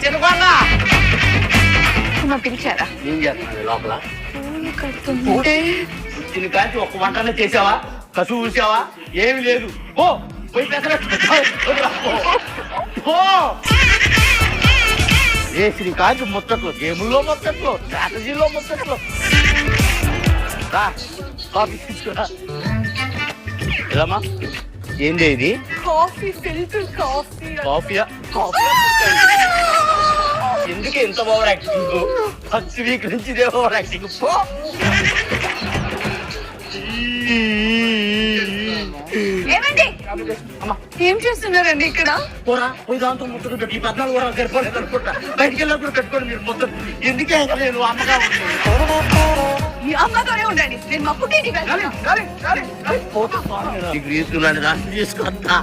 చిన్నకోళ్ళ పిలిచారా? ఏం చేస్తున్నది లోపల? తిని కాల్చి ఒక్క వంటనే చేసావా? కసువు చూసావా? ఏమి లేదు. ఓ పోయి వేసిన కాల్చి ముచ్చట్లు, గేముల్లో ముచ్చట్లు, స్ట్రాటజీలో ముచ్చట్లు. కాఫీ తీసుకురా. ఏంది ఇది? Coffee filter coffee. కాఫీయా? కాఫీ ఎందుకు ఎంత ఓవర్ యాక్టింగ్? ఫస్ట్ వీక్ నుంచి ఇదే ఓవర్ యాక్టింగ్. ఏం చేస్తున్నారండి ఇక్కడ? పోరా పోయి దాంతో ముట్టుకుంటా. ఈ 14 కూడా సరిపోలేదు అనుకుంటా. బయటికి వెళ్ళినప్పుడు కట్టుకోండి మీరు మొత్తం. ఎందుకే నేను అమ్మగా ఈ అమ్మతోనే ఉండండి. నేను మా పుట్టింటికి వెళ్తాను. తీసుకున్నాను రాసి తీసుకొస్తా.